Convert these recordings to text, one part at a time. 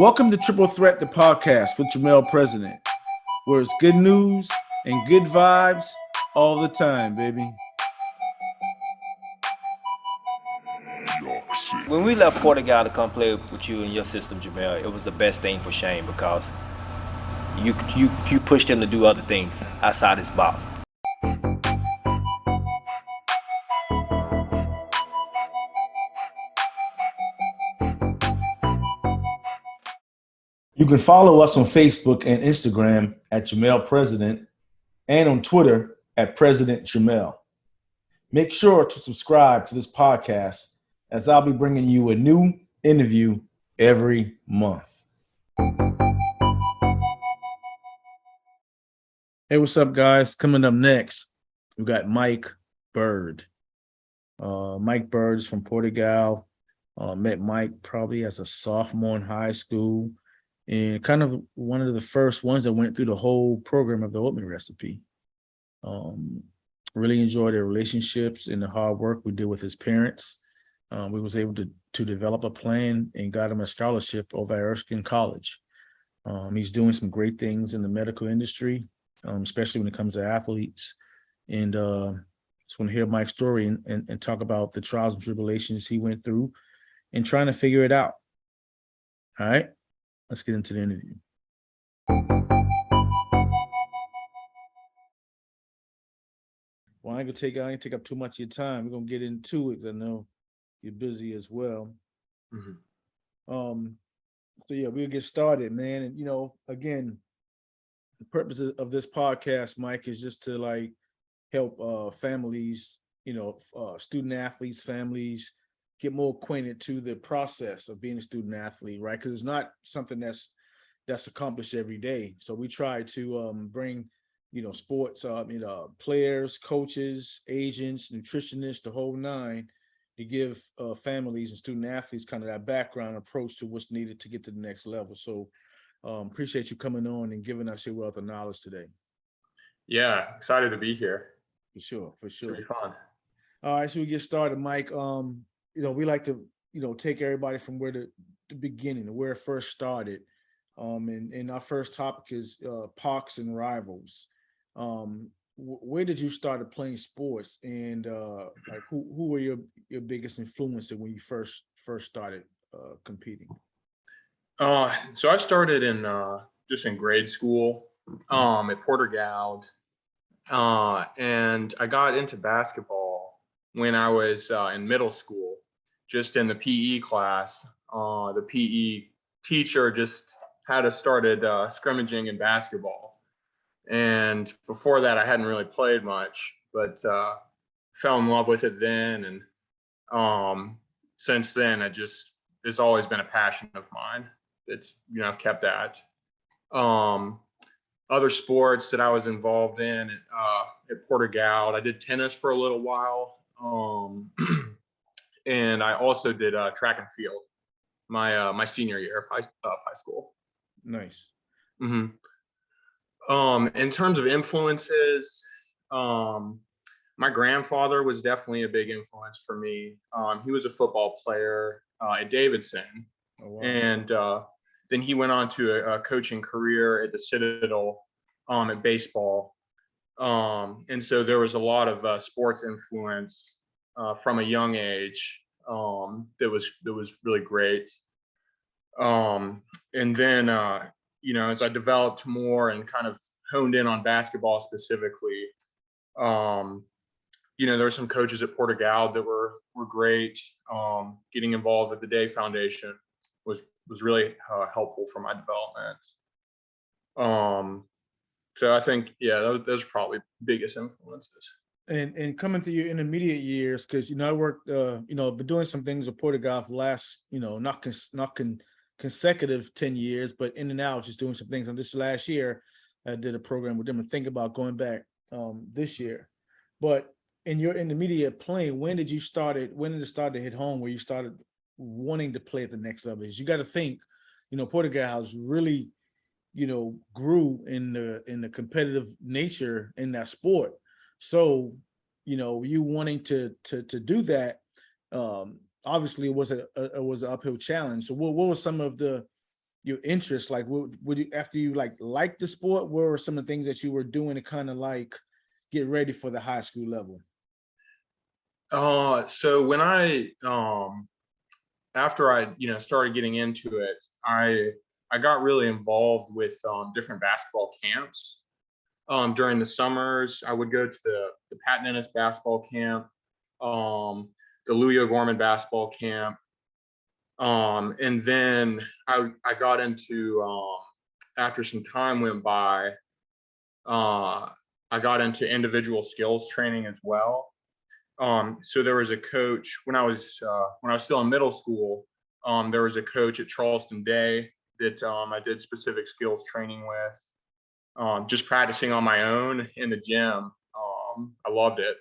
Welcome to Triple Threat, the podcast with Jermel President, where it's good news and good vibes all the time, baby. When we left Porter-Gaud to come play with you in your system, Jermel, it was the best thing for Shane because you pushed him to do other things outside his box. You can follow us on Facebook and Instagram at Jermel President and on Twitter at President Jermel. Make sure to subscribe to this podcast as I'll be bringing you a new interview every month. Hey, what's up, guys? Coming up next, we got Mike Byrd. Mike Byrd is from Porter Gaud. Met Mike probably as a sophomore in high school, and kind of one of the first ones that went through the whole program of the Oatmeal Recipe. Really enjoyed their relationships and the hard work we did with his parents. We was able to develop a plan and got him a scholarship over at Erskine College. He's doing some great things in the medical industry, especially when it comes to athletes. And just want to hear Mike's story and talk about the trials and tribulations he went through and trying to figure it out. All right, let's get into the interview. Well, I ain't gonna take up too much of your time. We're gonna get into it because I know you're busy as well. Mm-hmm. So yeah, we'll get started, man. And again, the purpose of this podcast, Mike, is just to help families, student athletes, families get more acquainted to the process of being a student athlete, right? Because it's not something that's accomplished every day. So we try to bring sports, players, coaches, agents, nutritionists, the whole nine, to give families and student athletes kind of that background approach to what's needed to get to the next level. So appreciate you coming on and giving us your wealth of knowledge today. Yeah, excited to be here. For sure. It's gonna be fun. All right, so we get started, Mike. We like to, take everybody from where the beginning, where it first started. And our first topic is parks and rivals. Where did you start playing sports, and who were your biggest influencer when you first started competing? So I started in grade school at Porter Gaud, and I got into basketball when I was in middle school, just in the PE class. The PE teacher just had us started scrimmaging in basketball. And before that, I hadn't really played much, but fell in love with it then. And since then, it's always been a passion of mine. I've kept at. Other sports that I was involved in at Porter Gaud, I did tennis for a little while. And I also did track and field my senior year of high school. Nice. Mm-hmm. In terms of influences, my grandfather was definitely a big influence for me. He was a football player at Davidson. Oh, wow. And then he went on to a coaching career at the Citadel at baseball. And so there was a lot of sports influence from a young age that was really great. And then as I developed more and kind of honed in on basketball specifically, there were some coaches at Porter Gaud that were great. Getting involved with the DAE Foundation was really helpful for my development. So I think, those are probably the biggest influences. And coming through your intermediate years, because I worked, been doing some things with Porter Gaud for the last, not consecutive 10 years, but in and out, just doing some things. And this last year, I did a program with them and think about going back this year. But in your intermediate playing, when did it start to hit home where you started wanting to play at the next level? You got to think, Porter Gaud really, grew in the competitive nature in that sport. So, you wanting to do that, obviously it was an uphill challenge. So what were some of the your interests? Like, would you, after you like the sport, what were some of the things that you were doing to kind of like get ready for the high school level? So when after I, started getting into it, I got really involved with different basketball camps. During the summers, I would go to the Pat Dennis basketball camp, the Louis O'Gorman basketball camp, and then I got into after some time went by, I got into individual skills training as well. So there was a coach when I was still in middle school. There was a coach at Charleston DAE that I did specific skills training with, just practicing on my own in the gym. I loved it.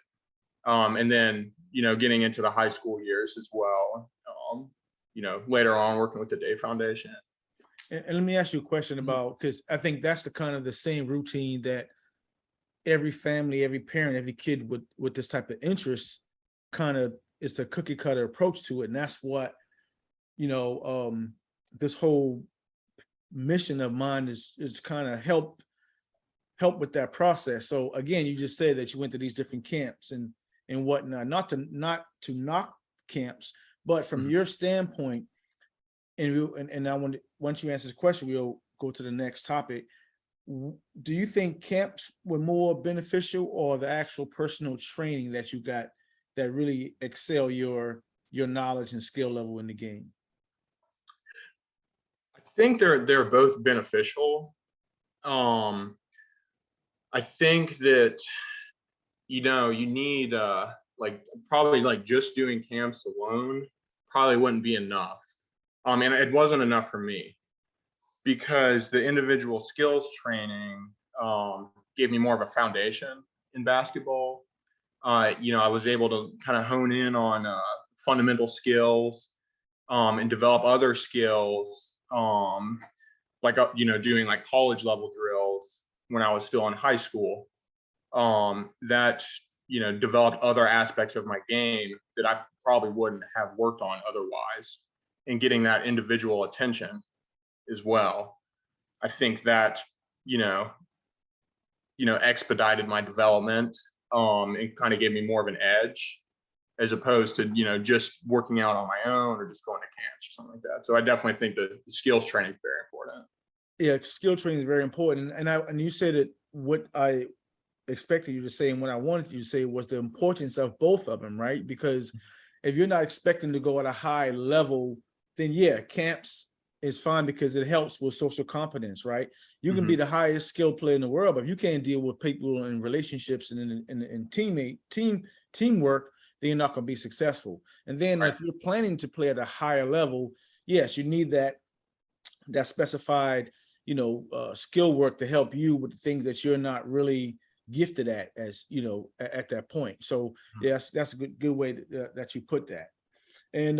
And then, getting into the high school years as well, later on working with the DAE Foundation. And let me ask you a question about, because I think that's the kind of the same routine that every family, every parent, every kid with this type of interest kind of is the cookie cutter approach to it. And that's what, this whole mission of mine is kind of help with that process. So again, you just said that you went to these different camps and whatnot, not to knock camps, but from your standpoint, and I want, once you answer this question, we'll go to the next topic. Do you think camps were more beneficial, or the actual personal training that you got that really excel your knowledge and skill level in the game? I think they're both beneficial. I think that you need probably just doing camps alone probably wouldn't be enough. And it wasn't enough for me, because the individual skills training gave me more of a foundation in basketball. I was able to kind of hone in on fundamental skills and develop other skills, doing like college level drills when I was still in high school. That developed other aspects of my game that I probably wouldn't have worked on otherwise, and getting that individual attention as well. I think that expedited my development, and kind of gave me more of an edge, as opposed to just working out on my own or just going to camps or something like that. So I definitely think that the skills training is very important. Yeah, skill training is very important. And you said it, what I expected you to say and what I wanted you to say was the importance of both of them, right? Because if you're not expecting to go at a high level, then yeah, camps is fine because it helps with social competence, right? You can be the highest skilled player in the world, but if you can't deal with people in relationships and in teamwork, then you're not going to be successful. And then if you're planning to play at a higher level, yes, you need that specified, skill work to help you with the things that you're not really gifted at, as at that point. So yes, that's a good way that you put that. And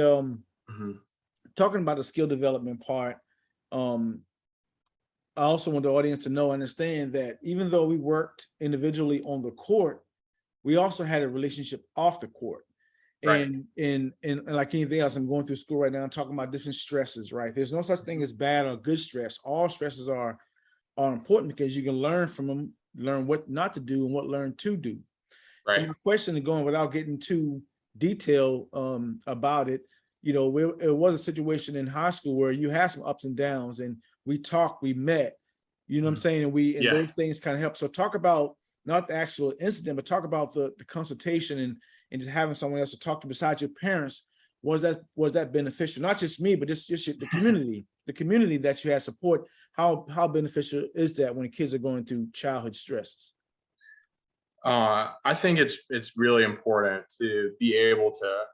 talking about the skill development part, I also want the audience to understand that even though we worked individually on the court, we also had a relationship off the court. And like anything else, I'm going through school right now, I'm talking about different stresses, right? There's no such thing as bad or good stress. All stresses are important because you can learn from them, learn what not to do and what learn to do. So my question is, going without getting too detailed about it, it was a situation in high school where you had some ups and downs, and we talked, we met, what I'm saying? And those things kind of help. So talk about not the actual incident, but talk about the consultation and just having someone else to talk to besides your parents. Was that beneficial? Not just me, but just the community that you had support. How beneficial is that when kids are going through childhood stresses? I think it's really important to be able to,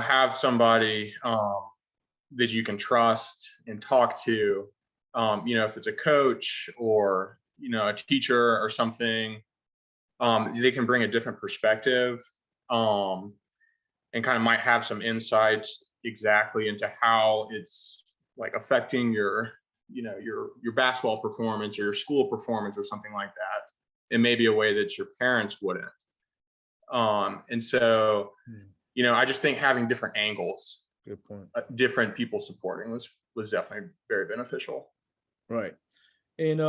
have somebody that you can trust and talk to. If it's a coach or a teacher or something, they can bring a different perspective, and kind of might have some insights exactly into how it's like affecting your basketball performance or your school performance or something like that. It may be a way that your parents wouldn't. And so, I just think having different angles, good point, different people supporting was was definitely very beneficial. Right. And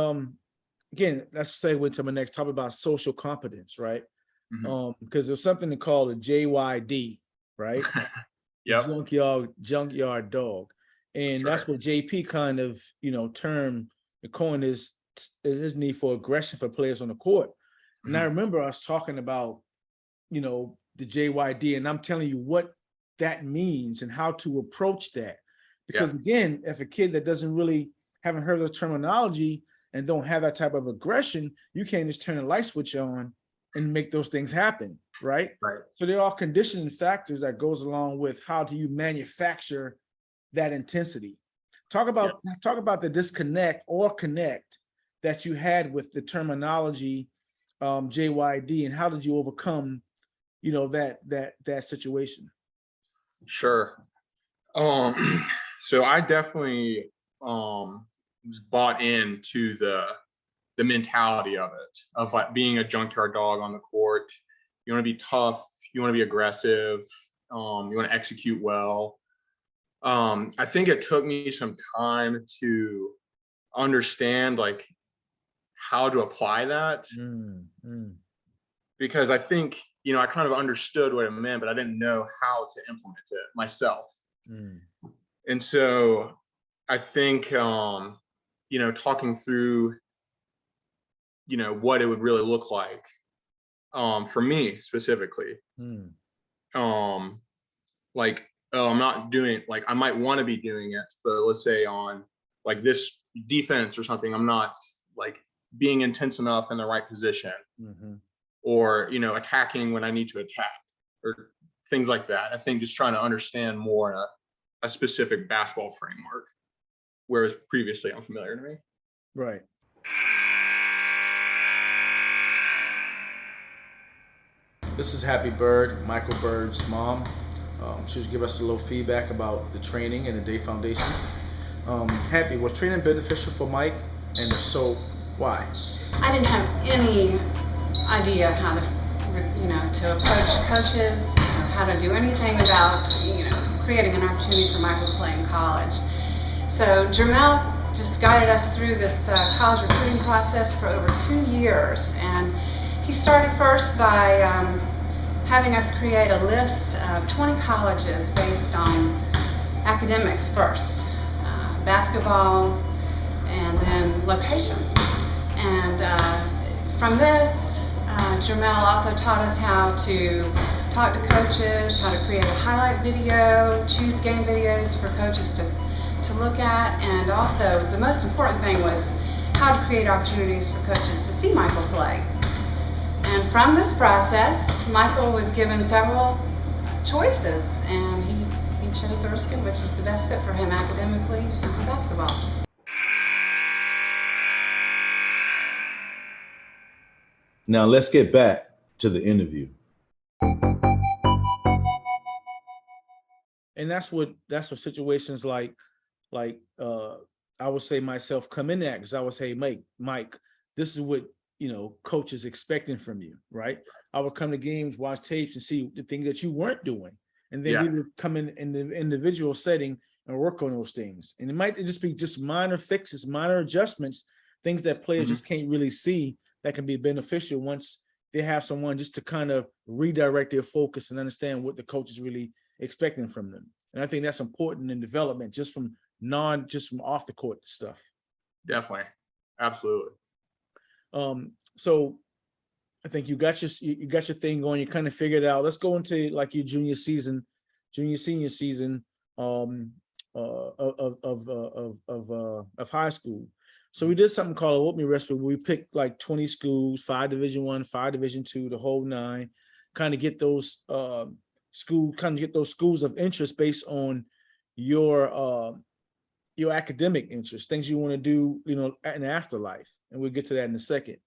again, let's segue to my next topic about social competence, right? Because there's something to call a JYD, right? Yep. Junkyard dog. And that's what JP kind of, termed the coin is his need for aggression for players on the court. And I remember us talking about, the JYD, and I'm telling you what that means and how to approach that. Because again, if a kid that haven't heard the terminology and don't have that type of aggression, you can't just turn a light switch on and make those things happen, right? Right. So there are conditioning factors that goes along with how do you manufacture that intensity. Talk about the disconnect or connect that you had with the terminology JYD, and how did you overcome, that situation? Sure. So I definitely was bought into the mentality of it, of like being a junkyard dog on the court. You want to be tough, you want to be aggressive, you want to execute well. I think it took me some time to understand like how to apply that, because I think, I kind of understood what it meant, but I didn't know how to implement it myself. And so I think, talking through, what it would really look like for me specifically. I'm not doing, like, I might want to be doing it, but let's say on like this defense or something, I'm not like being intense enough in the right position, or, attacking when I need to attack, or things like that. I think just trying to understand more a specific basketball framework, whereas previously unfamiliar to me. Right. This is Happy Byrd, Michael Byrd's mom. She was give us a little feedback about the training and the DAE Foundation. Happy, was training beneficial for Mike? And if so, why? I didn't have any idea how to approach coaches, or how to do anything about, creating an opportunity for Michael to play in college. So Jermel just guided us through this college recruiting process for over 2 years. And he started first by having us create a list of 20 colleges based on academics first, basketball, and then location. And from this, Jermel also taught us how to talk to coaches, how to create a highlight video, choose game videos for coaches to look at, and also the most important thing was how to create opportunities for coaches to see Michael play. And from this process, Michael was given several choices, and he chose Erskine, which is the best fit for him academically and for basketball. Now let's get back to the interview. And that's what situations like I would say myself come in at, because I would say, Mike, this is what coach is expecting from you, right? I would come to games, watch tapes, and see the things that you weren't doing, and then we would come in the individual setting and work on those things. And it might just be just minor fixes, minor adjustments, things that players just can't really see that can be beneficial once they have someone just to kind of redirect their focus and understand what the coach is really expecting from them. And I think that's important in development, just from off the court stuff. Definitely. Absolutely. So I think you got your thing going, you kind of figured out. Let's go into like your senior season of high school. So we did something called Oatmeal Recipe, where we picked like 20 schools, 5 Division I, 5 Division II, the whole 9, kind of get those schools of interest based on your academic interests, things you want to do, in afterlife. And we'll get to that in a second.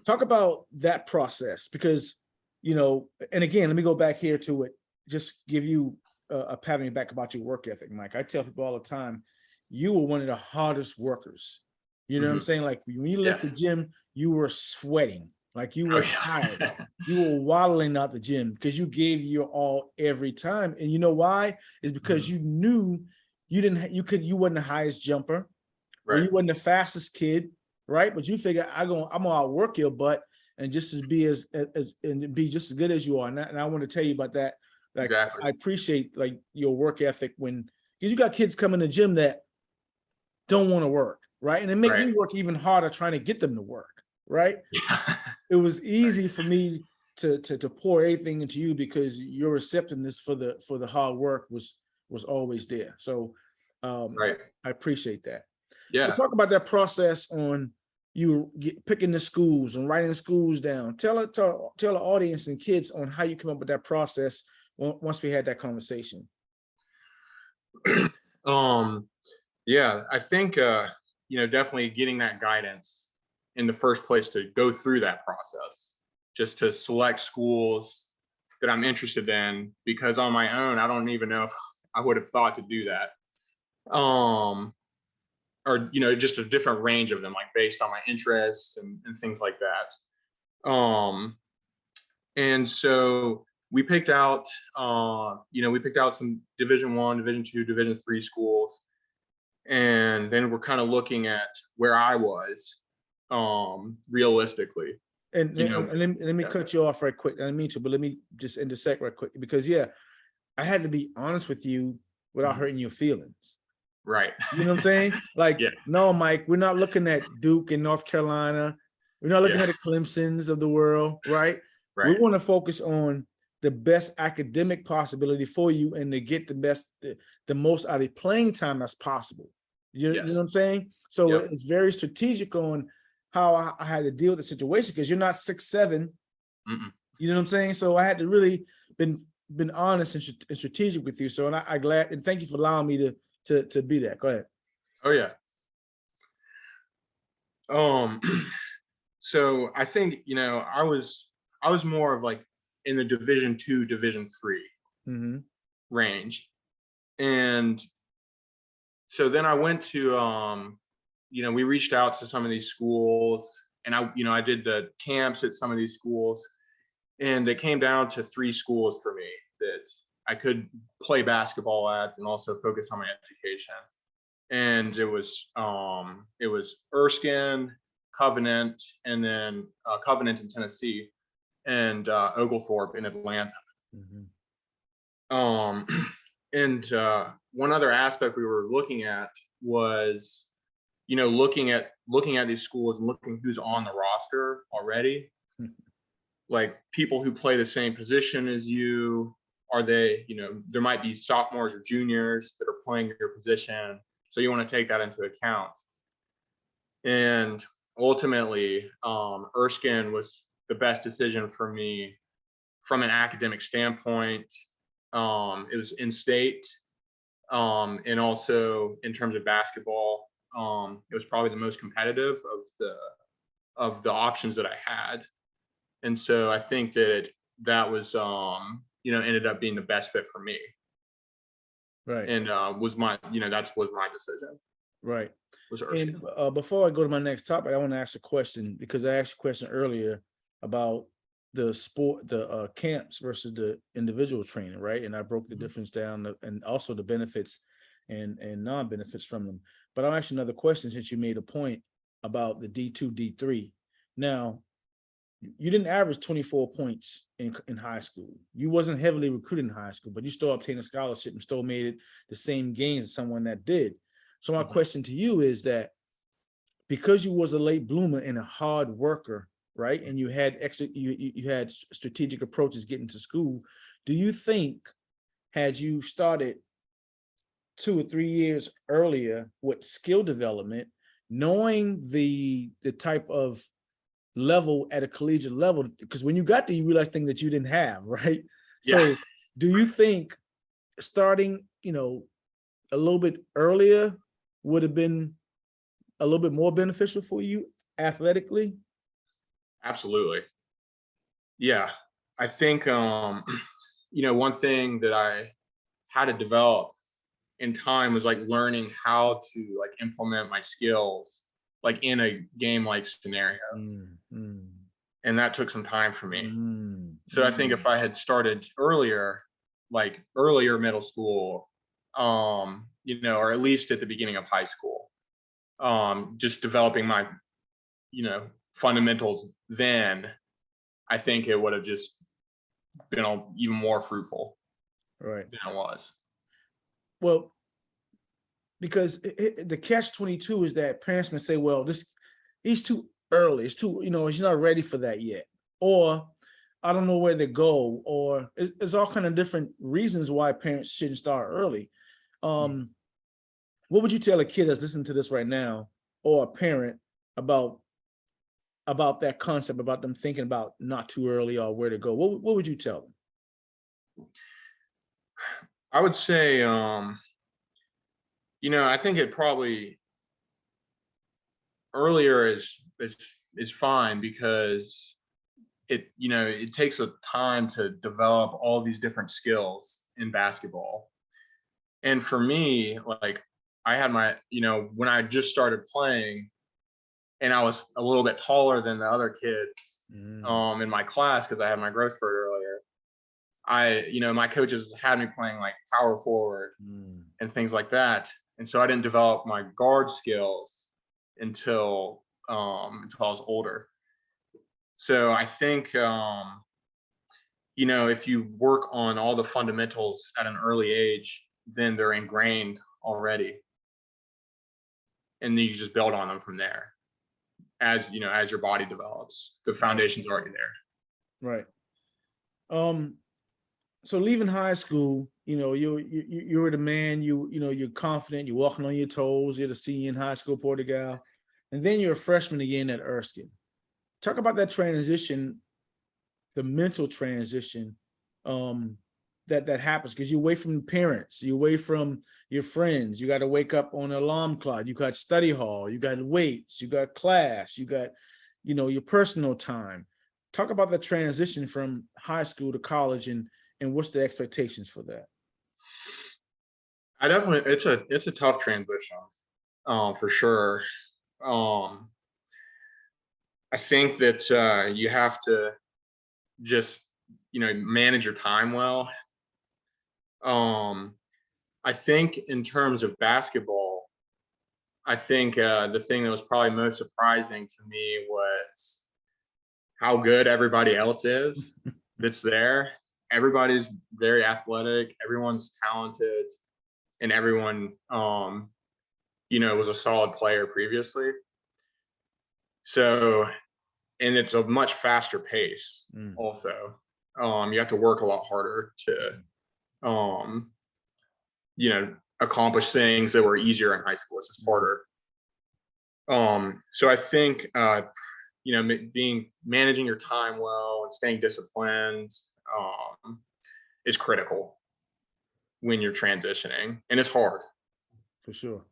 Talk about that process, because, and again, let me go back here to it, just give you a pat on your back about your work ethic, Mike. I tell people all the time, you were one of the hardest workers. You know what I'm saying? Like when you left the gym, you were sweating, like you were tired. You were waddling out the gym because you gave your all every time. And you know why? Is because you knew you wasn't the highest jumper, or Right. you wasn't the fastest kid, right? But you figure I'm gonna outwork your butt and just be as and be just as good as you are. And I want to tell you about that. Like, Exactly. I appreciate like your work ethic because you got kids coming to the gym that don't want to work, right? And it make me work even harder trying to get them to work, right? It was easy for me to pour everything into you because your receptiveness for the hard work was always there. So I appreciate that. Yeah. So talk about that process on you picking the schools and writing the schools down. Tell the audience and kids on how you come up with that process once we had that conversation. Yeah, I think definitely getting that guidance in the first place to go through that process, just to select schools that I'm interested in, because on my own, I don't even know if I would have thought to do that. Or, just a different range of them, like based on my interests and things like that. And so we picked out, some Division I, Division II, Division III schools. And then we're kind of looking at where I was realistically. And let me cut you off right quick. I didn't mean to, but let me just intersect right quick, because I had to be honest with you without hurting your feelings. Right. You know what I'm saying? Like, no, Mike, we're not looking at Duke and North Carolina. We're not looking at the Clemsons of the world, right? We want to focus on the best academic possibility for you and to get the most out of playing time as possible. You know what I'm saying? So it's very strategic on how I had to deal with the situation, because you're not 6'7". You know what I'm saying? So I had to really been honest and strategic with you. So I glad, and thank you for allowing me to be that. Go ahead. Oh yeah. So I think I was more of like in the Division II, Division III range, and so then I went to we reached out to some of these schools, and I did the camps at some of these schools, and it came down to 3 schools for me that I could play basketball at and also focus on my education. And it was Erskine, Covenant, and then Covenant in Tennessee, and Oglethorpe in Atlanta. And one other aspect we were looking at was, looking at these schools and looking who's on the roster already, like people who play the same position as you. Are they, there might be sophomores or juniors that are playing your position. So you want to take that into account. And ultimately, Erskine was the best decision for me from an academic standpoint. It was in state, and also in terms of basketball, it was probably the most competitive of the options that I had. And so I think that was ended up being the best fit for me. Right. And was my decision. Right. Was Erskine. And before I go to my next topic, I want to ask a question, because I asked a question earlier about the camps versus the individual training, right? And I broke the difference down, and also the benefits and non-benefits from them. But I'll ask you another question, since you made a point about the D2, D3. Now, you didn't average 24 points in high school. You wasn't heavily recruited in high school, but you still obtained a scholarship and still made it the same gains as someone that did. So my question to you is that, because you was a late bloomer and a hard worker, right? And you had you had strategic approaches getting to school. Do you think, had you started 2 or 3 years earlier with skill development, knowing the type of level at a collegiate level, because when you got there, you realized things that you didn't have, right? So do you think starting, a little bit earlier would have been a little bit more beneficial for you athletically? Absolutely. Yeah. I think, one thing that I had to develop in time was like learning how to like implement my skills like in a game like scenario. And that took some time for me. So I think if I had started earlier, like earlier middle school, you know, or at least at the beginning of high school. Just developing my, you know, fundamentals then, I think it would have just been even more fruitful Right. than it was. Well, because the catch-22 is that parents may say, well, he's too early. It's too, you know, he's not ready for that yet. Or I don't know where to go. Or it's all kind of different reasons why parents shouldn't start early. What would you tell a kid that's listening to this right now, or a parent about that concept, about them thinking about not too early or where to go? What would you tell them? I would say, you know, I think it probably earlier is fine, because it, you know, it takes a time to develop all these different skills in basketball. And for me, like, I had my, you know, when I just started playing and I was a little bit taller than the other kids in my class, because I had my growth spurt earlier, you know, my coaches had me playing like power forward and things like that. And so I didn't develop my guard skills until I was older. So I think, you know, if you work on all the fundamentals at an early age, then they're ingrained already. And then you just build on them from there. As, you know, as your body develops, the foundation's already there. Right. So leaving high school, you know, you're the man, you know, you're confident, you're walking on your toes, you're the senior in high school, Porter Gaud, and then you're a freshman again at Erskine. Talk about that transition, the mental transition that happens, because you're away from parents, you're away from your friends, you got to wake up on an alarm clock, you got study hall, you got weights, you got class, you got, you know, your personal time. Talk about the transition from high school to college, and what's the expectations for that? I definitely, it's a tough transition, for sure. I think that you have to just, you know, manage your time well. I think in terms of basketball, I think the thing that was probably most surprising to me was how good everybody else is that's there. Everybody's very athletic, everyone's talented, and everyone, you know, was a solid player previously. So, and it's a much faster pace also. You have to work a lot harder to, you know, accomplish things that were easier in high school. It's just harder. So I think, you know, managing your time well and staying disciplined is critical when you're transitioning, and it's hard. For sure.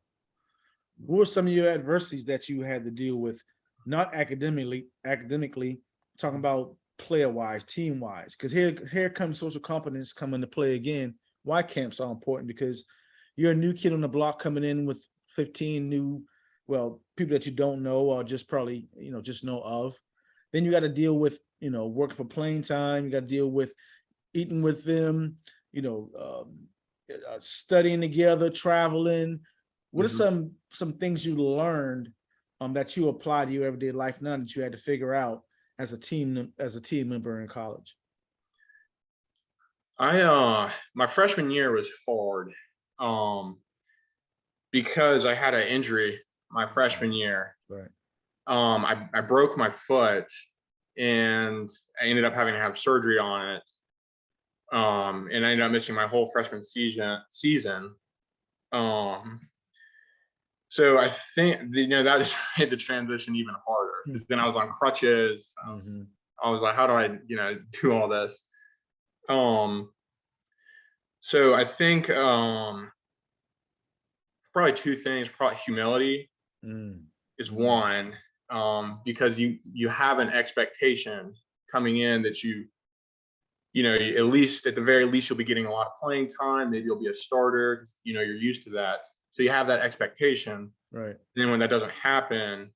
What were some of your adversities that you had to deal with, not academically, talking about player-wise, team-wise? Because here comes social competence come into play again. Why camps are important, because you're a new kid on the block coming in with 15 new, well, people that you don't know or just probably, you know, just know of. Then you got to deal with, you know, working for playing time. You got to deal with eating with them, you know, studying together, traveling. What are some things you learned that you apply to your everyday life now that you had to figure out as a team member in college? My freshman year was hard because I had an injury my freshman year. Right. I broke my foot, and I ended up having to have surgery on it. And I ended up missing my whole freshman season. So I think, you know, that just made the transition even harder, because then I was on crutches. I was like, how do I, you know, do all this? So I think probably two things. Probably humility is one, because you have an expectation coming in that you know, at least at the very least you'll be getting a lot of playing time. Maybe you'll be a starter. You know, you're used to that, so you have that expectation. Right. And then when that doesn't happen,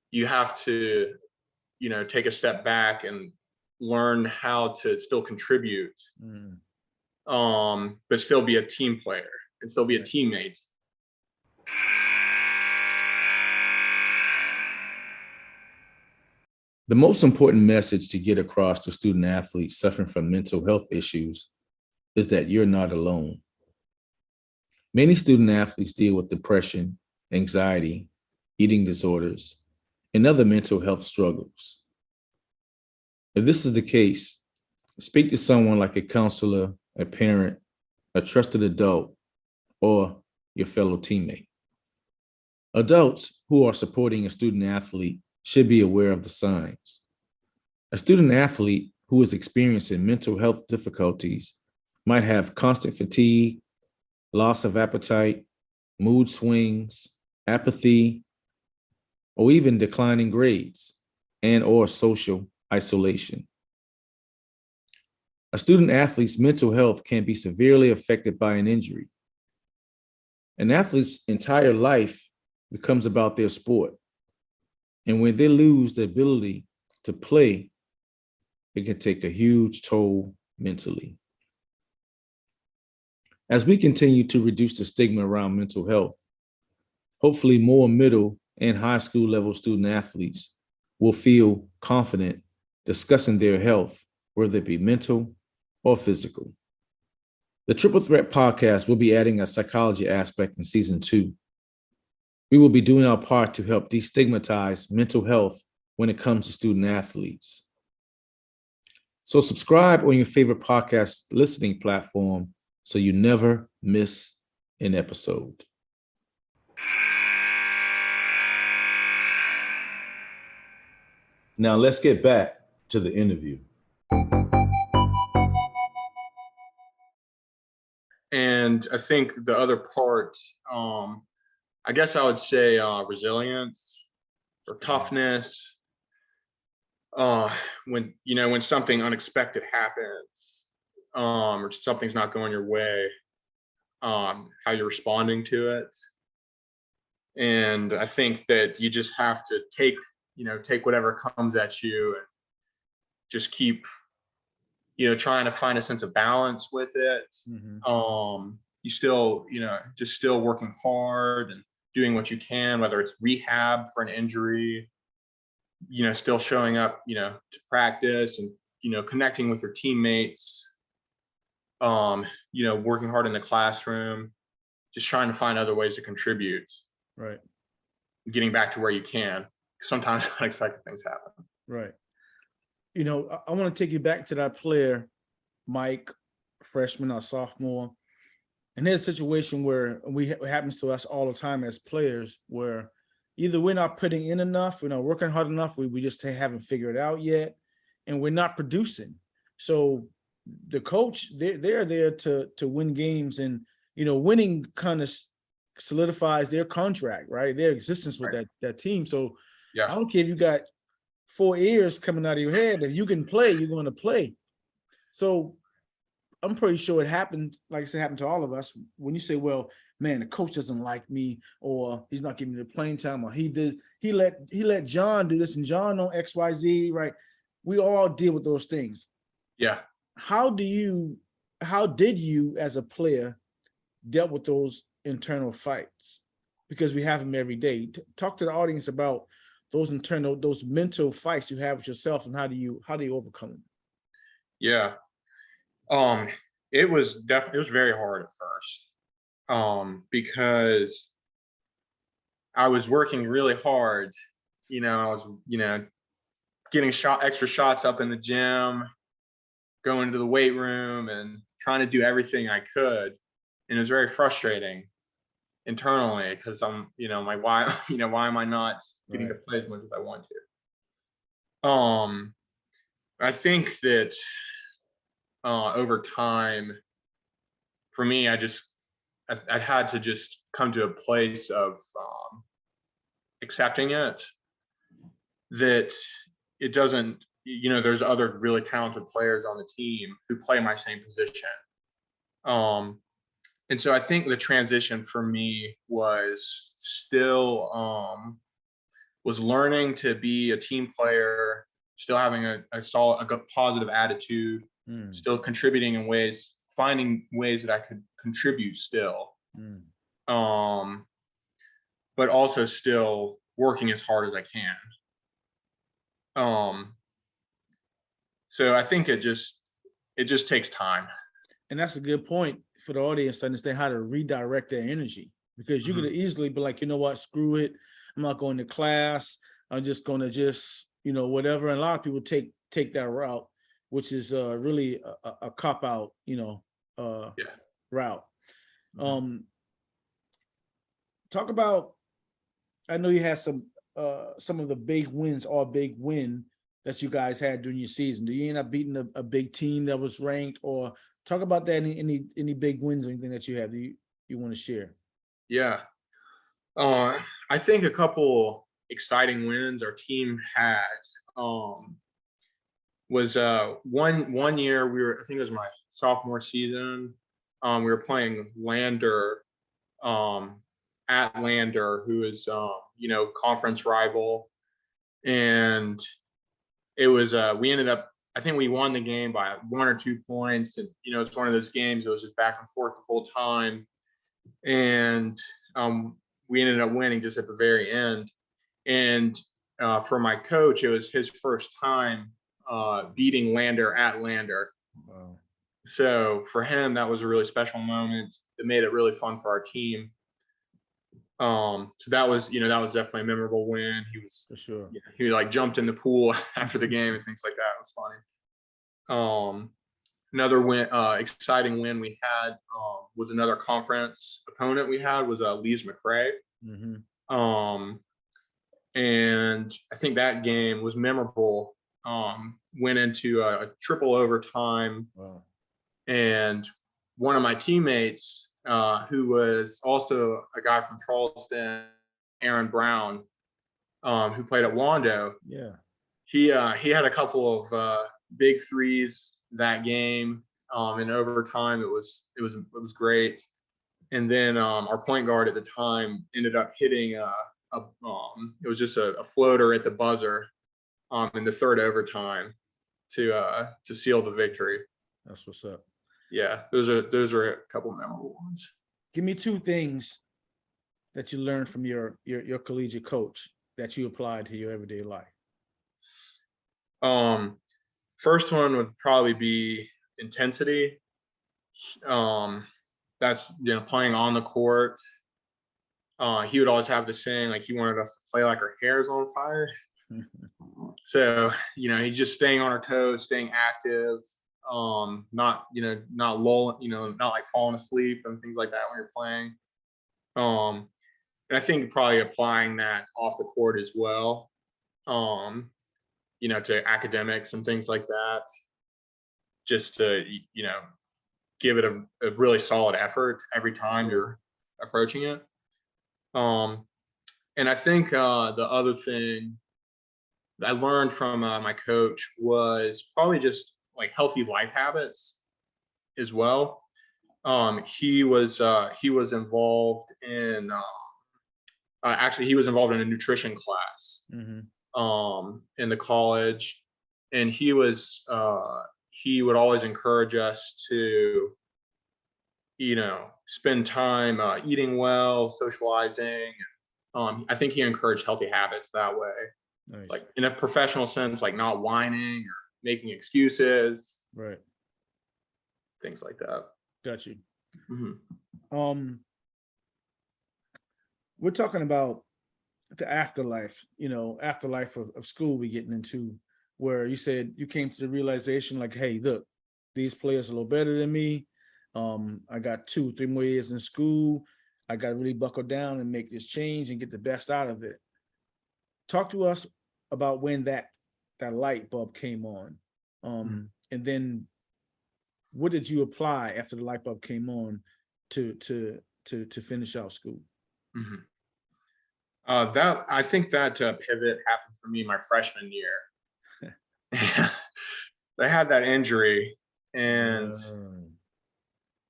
you have to, you know, take a step back and learn how to still contribute, but still be a team player. and still be a teammate. The most important message to get across to student athletes suffering from mental health issues is that you're not alone. Many student athletes deal with depression, anxiety, eating disorders, and other mental health struggles. If this is the case, speak to someone like a counselor, a parent, a trusted adult, or your fellow teammate. Adults who are supporting a student athlete should be aware of the signs. A student athlete who is experiencing mental health difficulties might have constant fatigue, loss of appetite, mood swings, apathy, or even declining grades and/or social isolation. A student athlete's mental health can be severely affected by an injury. An athlete's entire life becomes about their sport. And when they lose the ability to play, it can take a huge toll mentally. As we continue to reduce the stigma around mental health, hopefully more middle and high school level student athletes will feel confident discussing their health, whether it be mental or physical. The Triple Threat podcast will be adding a psychology aspect in season 2. We will be doing our part to help destigmatize mental health when it comes to student athletes. So subscribe on your favorite podcast listening platform so you never miss an episode. Now let's get back to the interview. And I think the other part, I guess I would say resilience or toughness. When something unexpected happens, or something's not going your way, how you're responding to it. And I think that you just have to take whatever comes at you and just keep, trying to find a sense of balance with it. Mm-hmm. You still, just still working hard and doing what you can, whether it's rehab for an injury, still showing up, to practice and, connecting with your teammates, working hard in the classroom, just trying to find other ways to contribute. Right. Getting back to where you can. Sometimes unexpected things happen. Right. I want to take you back to that player, Mike, freshman or sophomore. And there's a situation where it happens to us all the time as players, where either we're not putting in enough, we're not working hard enough, we just haven't figured it out yet, and we're not producing. So the coach, they're there to win games, and winning kind of solidifies their contract, right? Their existence with that team. So yeah. I don't care if you got 4 ears coming out of your head. If you can play, you're going to play. So I'm pretty sure it happened, like I said, happened to all of us. When you say, well, man, the coach doesn't like me, or he's not giving me the playing time, or he let John do this and John on XYZ, right? We all deal with those things. Yeah. How did you as a player dealt with those internal fights? Because we have them every day. Talk to the audience about those mental fights you have with yourself, and how do you overcome them? Yeah. It was very hard at first. Because I was working really hard. I was, getting extra shots up in the gym, going to the weight room and trying to do everything I could. And it was very frustrating internally, because I'm, why am I not getting to play as much as I want to? I think that over time, for me, I had to just come to a place of accepting it, that it doesn't, there's other really talented players on the team who play my same position. And so I think the transition for me was still was learning to be a team player, still having a positive attitude, still contributing in ways, finding ways that I could contribute still. But also still working as hard as I can. So I think it just takes time. And that's a good point for the audience to understand how to redirect their energy, because you could easily be like, you know what, screw it. I'm not going to class. I'm just going to whatever. And a lot of people take that route, which is really a cop out, route. Talk about, I know you had some of the big wins or big win that you guys had during your season. Do you end up beating a big team that was ranked, or talk about that? Any big wins or anything that you have that you want to share? Yeah. I think a couple exciting wins our team had was one year I think it was my sophomore season. We were playing Lander at Lander, who is conference rival, and it was we ended up, I think we won the game by 1 or 2 points, and it's one of those games that was just back and forth the whole time, and we ended up winning just at the very end. And for my coach, it was his first time beating Lander at Lander. Wow. So for him, that was a really special moment. It made it really fun for our team. So that was definitely a memorable win. He was, for sure. He like jumped in the pool after the game and things like that. It was funny. Another win, exciting win we had was another conference opponent we had was Lee's McRae. And I think that game was memorable. Went into a triple overtime. Wow. And one of my teammates, who was also a guy from Charleston, Aaron Brown, who played at Wando. Yeah. He had a couple of big threes that game. In overtime, it was great. And then our point guard at the time ended up hitting it was just a floater at the buzzer in the third overtime to seal the victory. That's what's up. Yeah, those are a couple of memorable ones. Give me 2 things that you learned from your collegiate coach that you applied to your everyday life. First one would probably be intensity. That's playing on the court. He would always have the saying, like, he wanted us to play like our hair's on fire. So he's just staying on our toes, staying active. Not lulling, not like falling asleep and things like that when you're playing. And I think probably applying that off the court as well, to academics and things like that, just to, give it a really solid effort every time you're approaching it. And I think the other thing I learned from my coach was probably just like healthy life habits as well. He was involved in actually he was involved in a nutrition class in the college, and he would always encourage us to spend time eating well, socializing. I think he encouraged healthy habits that way. Nice. Like in a professional sense, like not whining or making excuses, right? Things like that. Got you. We're talking about the afterlife, afterlife of school we're getting into, where you said you came to the realization, like, hey, look, these players are a little better than me. I got 2-3 more years in school. I got to really buckle down and make this change and get the best out of it. Talk to us about when that light bulb came on. And then what did you apply after the light bulb came on to finish out school? I think that pivot happened for me my freshman year. I had that injury, and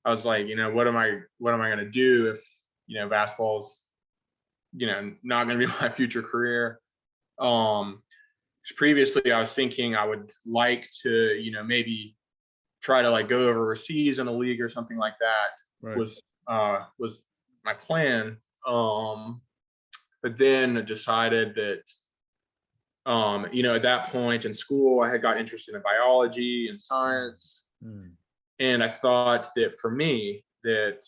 I was like, what am I going to do if basketball's not going to be my future career? Previously I was thinking I would like to maybe try to like go overseas in a league or something like that. Right. Was my plan. But then I decided that, at that point in school, I had got interested in biology and science. And I thought that for me, that,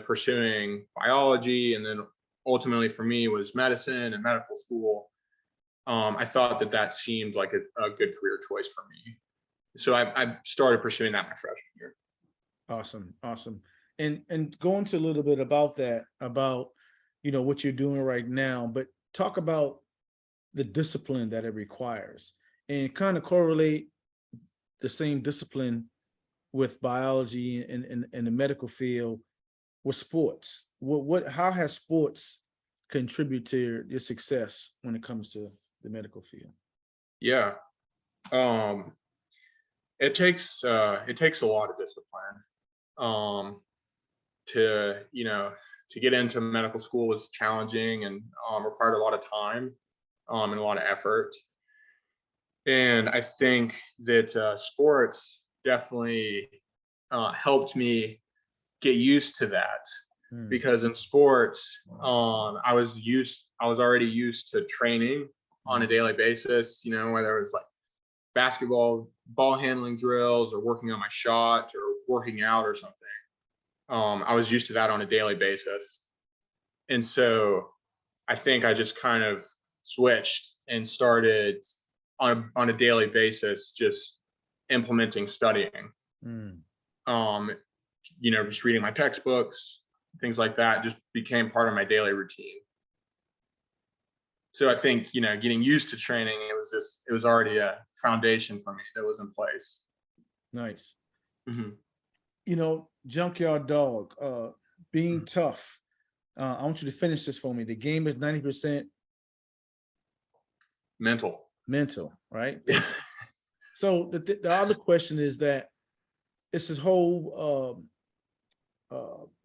pursuing biology and then ultimately for me was medicine and medical school. I thought that seemed like a good career choice for me. So I started pursuing that my freshman year. Awesome. Awesome. And go into a little bit about that, about, what you're doing right now, but talk about the discipline that it requires and kind of correlate the same discipline with biology and the medical field with sports. How has sports contributed to your success when it comes to the medical field? Yeah. It takes a lot of discipline. To get into medical school was challenging and required a lot of time and a lot of effort. And I think that sports definitely helped me get used to that. Because in sports, I was already used to training on a daily basis, whether it was like basketball, ball handling drills, or working on my shot, or working out or something. I was used to that on a daily basis. And so I think I just kind of switched and started on a daily basis, just implementing studying. Just reading my textbooks, things like that just became part of my daily routine. So I think, getting used to training, it was already a foundation for me that was in place. Nice. Junkyard Dog, being tough. I want you to finish this for me. The game is 90% mental, right? So the other question is that it's this whole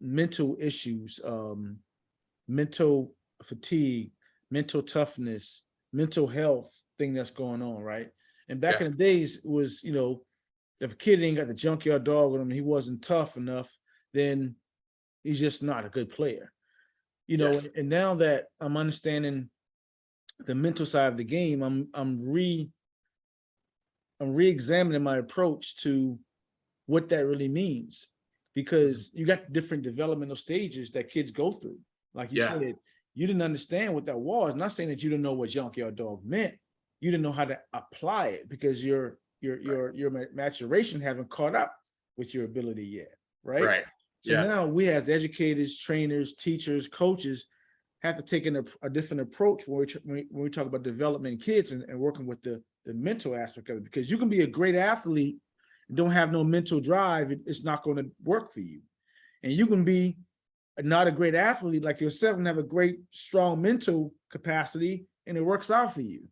mental issues, mental fatigue, mental toughness, mental health thing that's going on, right? And back in the days, it was, if a kid ain't got the junkyard dog on him, he wasn't tough enough, then he's just not a good player. And now that I'm understanding the mental side of the game, I'm re-examining my approach to what that really means, because you got different developmental stages that kids go through. Like you said, you didn't understand what that was. Not saying that you didn't know what junkyard dog meant. You didn't know how to apply it because your maturation haven't caught up with your ability yet, right? Right. So now we as educators, trainers, teachers, coaches have to take a different approach when we talk about development kids and working with the mental aspect of it, because you can be a great athlete and don't have no mental drive, it's not going to work for you. And you can be not a great athlete like yourself and have a great, strong mental capacity and it works out for you.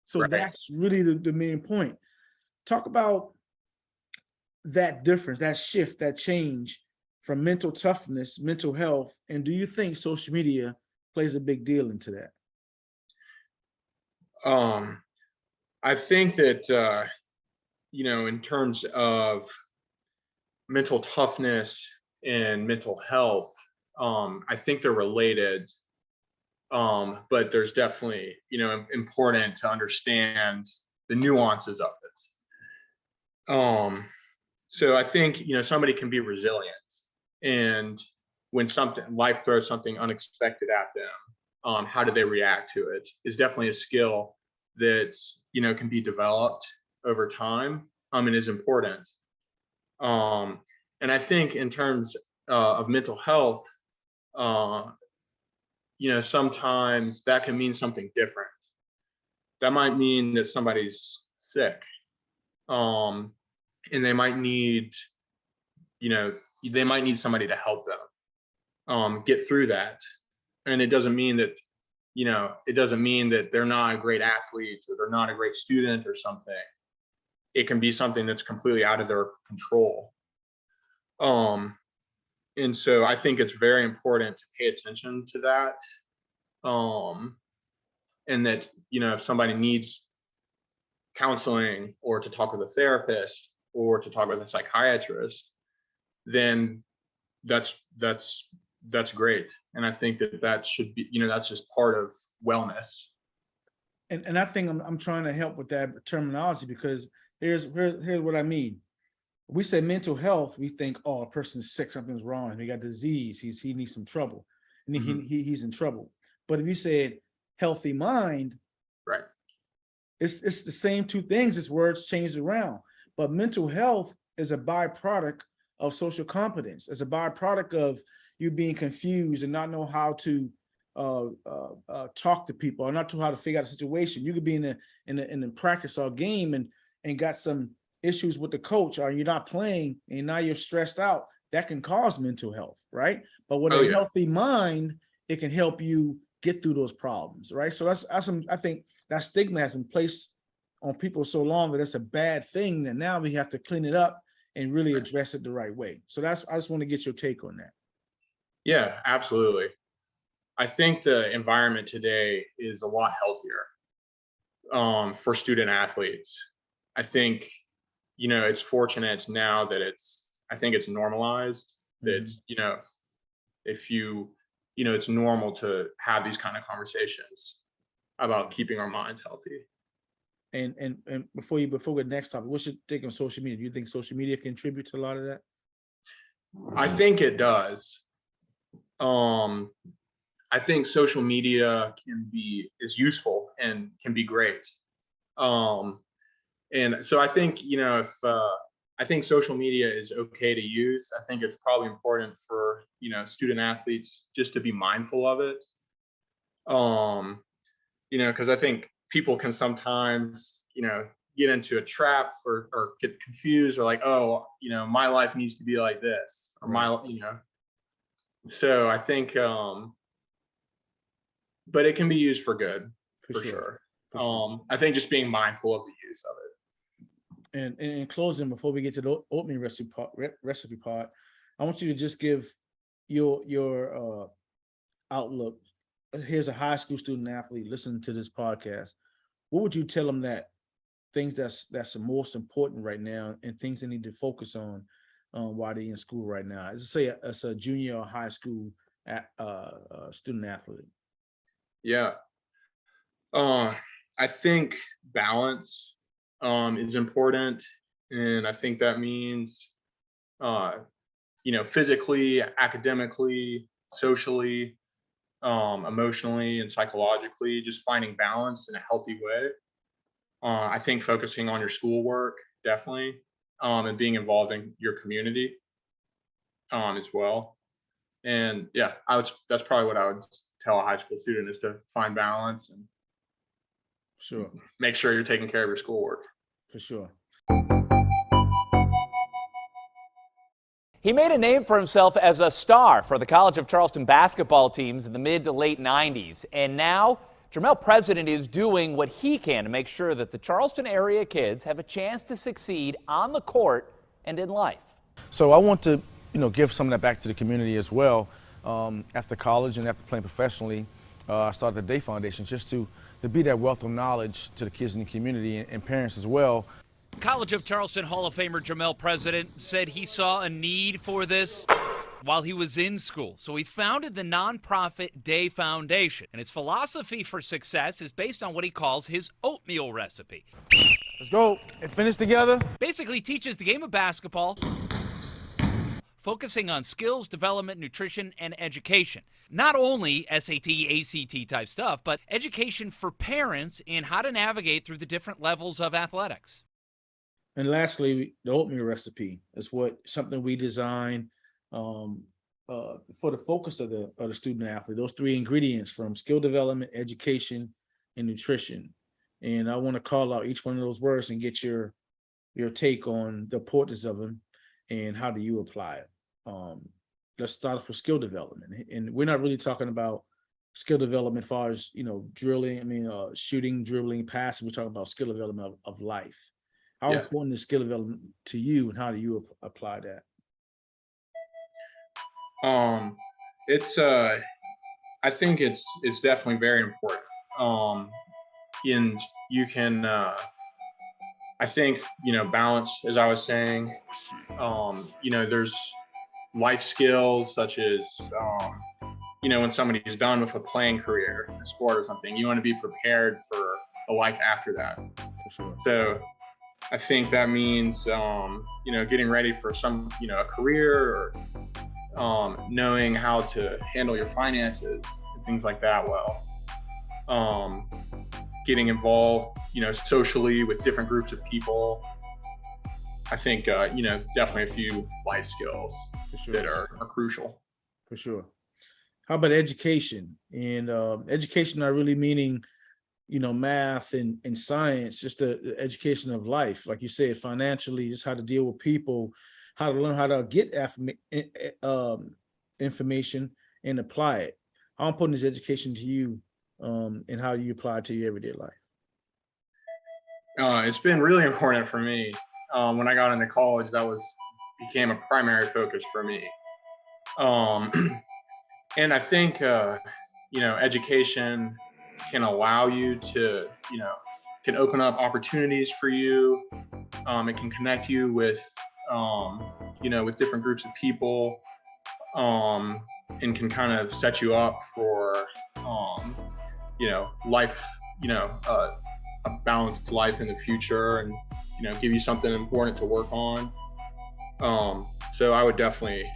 So that's really the main point. Talk about that difference, that shift, that change from mental toughness, mental health. And do you think social media plays a big deal into that? I think that, in terms of mental toughness and mental health, I think they're related. But there's definitely, important to understand the nuances of it. So I think, somebody can be resilient, and when life throws something unexpected at them, how do they react to it is definitely a skill that, can be developed over time, and is important. And I think in terms of mental health, sometimes that can mean something different. That might mean that somebody's sick, and they might need somebody to help them get through that. And it doesn't mean that they're not a great athlete or they're not a great student or something. It can be something that's completely out of their control. And so I think it's very important to pay attention to that. And that, if somebody needs counseling or to talk with a therapist or to talk with a psychiatrist, then that's that's great. And I think that should be, that's just part of wellness. And I think I'm trying to help with that terminology, because here's what I mean. We say mental health, we think, oh, a person's sick, something's wrong, he got disease, he needs some trouble, and he's in trouble. But if you said healthy mind, right, it's the same two things, just words changed around. But mental health is a byproduct of social competence. It's a byproduct of you being confused and not know how to talk to people, or not know how to figure out a situation. You could be in the practice or game and got some issues with the coach, or you're not playing and now you're stressed out. That can cause mental health, right? But with a healthy mind, it can help you get through those problems, right? So I think that stigma has been placed on people so long that it's a bad thing that now we have to clean it up and really address it the right way. So I just want to get your take on that. Yeah, absolutely. I think the environment today is a lot healthier for student athletes. I think, it's fortunate now that I think it's normalized that, if you, it's normal to have these kind of conversations about keeping our minds healthy. And before we get next topic, what's your take on social media? Do you think social media contributes to a lot of that? I think it does. I think social media is useful and can be great. And so I think, I think social media is okay to use. I think it's probably important for, student athletes just to be mindful of it. Because I think people can sometimes, get into a trap or get confused, or like, oh, my life needs to be like this, or so I think, but it can be used for good, for sure. I think just being mindful of the use of it. And in closing, before we get to the oatmeal recipe part, I want you to just give your outlook. Here's a high school student athlete listening to this podcast. What would you tell them that things that's the most important right now, and things they need to focus on while they're in school right now? Let's say as a junior or high school student athlete. Yeah. I think balance is important. And I think that means, physically, academically, socially, emotionally, and psychologically, just finding balance in a healthy way. I think focusing on your schoolwork, definitely, and being involved in your community as well. And yeah, that's probably what I would tell a high school student, is to find balance and make sure you're taking care of your schoolwork. For sure. He made a name for himself as a star for the College of Charleston basketball teams in the mid to late 90s. And now Jermel president is doing what he can to make sure that the Charleston area kids have a chance to succeed on the court and in life. So I want to, give some of that back to the community as well. After college and after playing professionally, I started the DAE Foundation just to be that wealth of knowledge to the kids in the community and parents as well. College of Charleston Hall of Famer Jermel president said he saw a need for this while he was in school. So he founded the nonprofit DAE Foundation, and its philosophy for success is based on what he calls his oatmeal recipe. Let's go and finish together. Basically teaches the game of basketball, focusing on skills, development, nutrition, and education. Not only SAT, ACT type stuff, but education for parents in how to navigate through the different levels of athletics. And lastly, the oatmeal recipe is something we designed for the focus of the student athlete. Those three ingredients from skill development, education, and nutrition. And I want to call out each one of those words and get your take on the importance of them and how do you apply it. Let's start off with skill development. And we're not really talking about skill development as far as, drilling, shooting, dribbling, passing. We're talking about skill development of life. How important is skill development to you, and how do you apply that? I think it's definitely very important. And you can, I think, balance, as I was saying, life skills such as, when somebody's done with a playing career, a sport or something, you want to be prepared for a life after that. For sure. So I think that means, getting ready for some, a career, or knowing how to handle your finances and things like that well. Getting involved, socially with different groups of people. I think, definitely a few life skills that are crucial. For sure. How about education? And education not really meaning, math and science, just the education of life. Like you said, financially, just how to deal with people, how to learn how to get information and apply it. How important is education to you, and how you apply it to your everyday life? It's been really important for me. When I got into college, that became a primary focus for me. And I think, education can allow you to, can open up opportunities for you. It can connect you with, with different groups of people, and can kind of set you up for, life, a balanced life in the future, and, give you something important to work on. So I would definitely,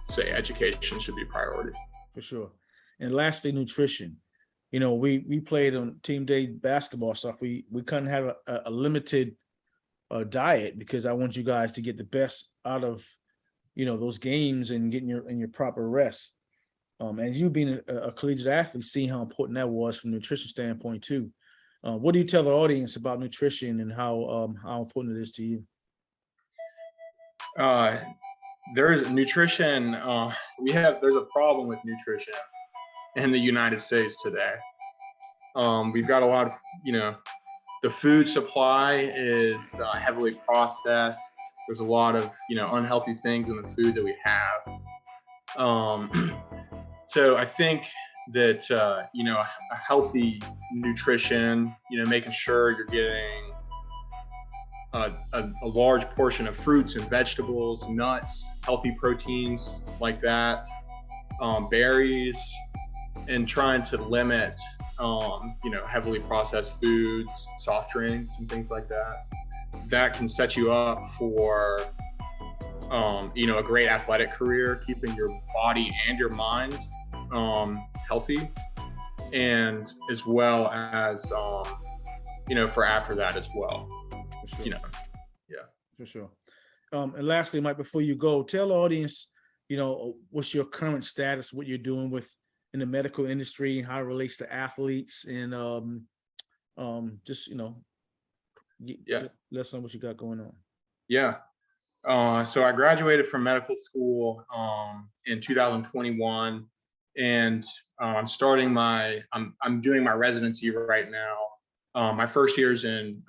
say education should be a priority. For sure. And lastly, nutrition. We played on Team DAE basketball stuff. We couldn't have a limited diet, because I want you guys to get the best out of, those games and getting your proper rest. And you being a collegiate athlete, seeing how important that was from a nutrition standpoint too. What do you tell the audience about nutrition and how important it is to you? There's nutrition. There's a problem with nutrition in the United States today. We've got a lot of, the food supply is heavily processed. There's a lot of, unhealthy things in the food that we have. So I think that, a healthy nutrition, making sure you're getting a large portion of fruits and vegetables, nuts, healthy proteins like that, berries, and trying to limit, heavily processed foods, soft drinks, and things like that. That can set you up for, a great athletic career, keeping your body and your mind healthy, and as well as, for after that as well. For sure. Yeah. For sure. And lastly, Mike, before you go, tell the audience, what's your current status, what you're doing in the medical industry, how it relates to athletes, and just, let us know what you got going on. Yeah. So I graduated from medical school in 2021, and I'm doing my residency right now. My first year is in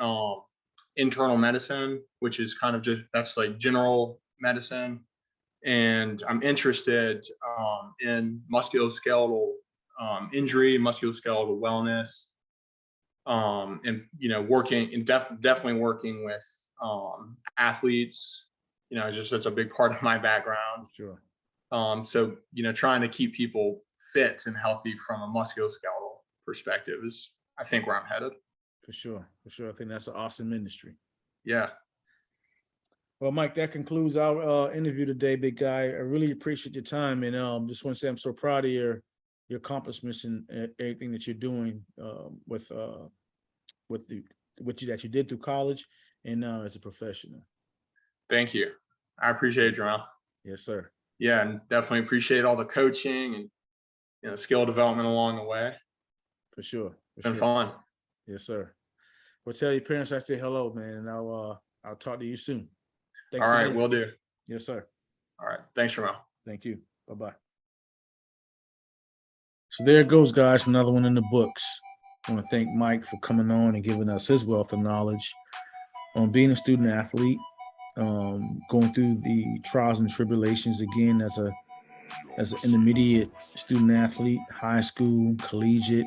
internal medicine, which is kind of that's like general medicine. And I'm interested in musculoskeletal injury, musculoskeletal wellness, and definitely working with athletes. That's a big part of my background. Sure. So trying to keep people fit and healthy from a musculoskeletal perspective is, I think, where I'm headed. For sure. I think that's an awesome industry. Yeah. Well, Mike, that concludes our interview today, big guy. I really appreciate your time, and just want to say I'm so proud of your accomplishments and everything that you're doing with that you did through college and now as a professional. Thank you. I appreciate it, Jermel. Yes, sir. Yeah, and definitely appreciate all the coaching and skill development along the way. For sure. It's been fun. Yes, sir. Well, tell your parents I say hello, man, and I'll talk to you soon. Thanks all right, again. will do. Yes, sir. All right. Thanks, Jermel. Thank you. Bye-bye. So there it goes, guys. Another one in the books. I want to thank Mike for coming on and giving us his wealth of knowledge on being a student athlete, going through the trials and tribulations again as an intermediate student athlete, high school, collegiate,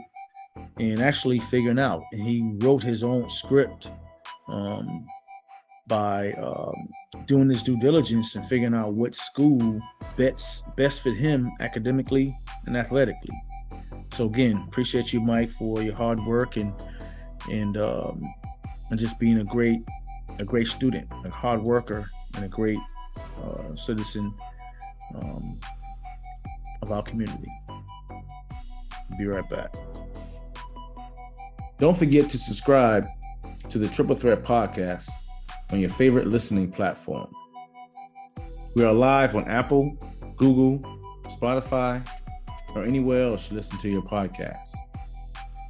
and actually figuring out. And he wrote his own script by doing this due diligence and figuring out what school best fit him academically and athletically. So again, appreciate you, Mike, for your hard work and just being a great student, a hard worker, and a great citizen of our community. Be right back. Don't forget to subscribe to the Triple Threat Podcast on your favorite listening platform. We are live on Apple, Google, Spotify, or anywhere else you listen to your podcast.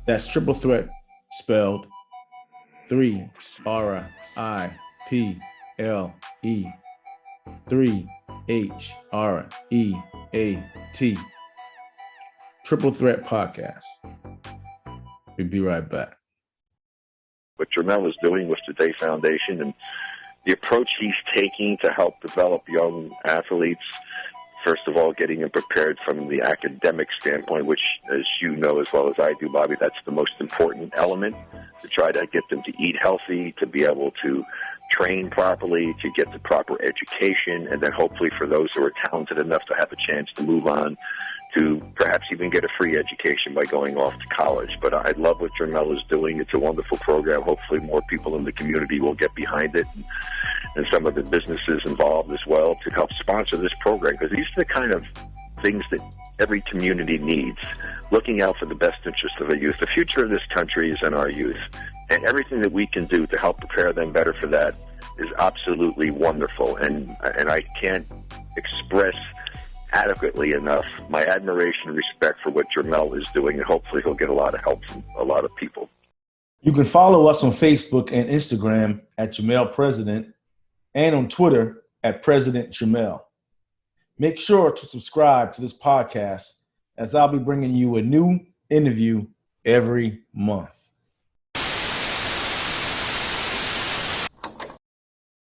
That's Triple Threat spelled 3 R-I-P-L-E 3 H-R-E-A-T. Triple Threat Podcast. We'll be right back. What Jermel is doing with the DAE Foundation and the approach he's taking to help develop young athletes, first of all, getting them prepared from the academic standpoint, which, as you know as well as I do, Bobby, that's the most important element, to try to get them to eat healthy, to be able to train properly, to get the proper education, and then hopefully for those who are talented enough to have a chance to move on to perhaps even get a free education by going off to college. But I love what Jermel is doing. It's a wonderful program. Hopefully more people in the community will get behind it, and some of the businesses involved as well to help sponsor this program, because these are the kind of things that every community needs, looking out for the best interest of the youth. The future of this country is in our youth, and everything that we can do to help prepare them better for that is absolutely wonderful. And I can't express adequately enough my admiration and respect for what Jermel is doing, and hopefully he'll get a lot of help from a lot of people. You can follow us on Facebook and Instagram at Jermel President, and on Twitter at President Jermel. Make sure to subscribe to this podcast, as I'll be bringing you a new interview every month.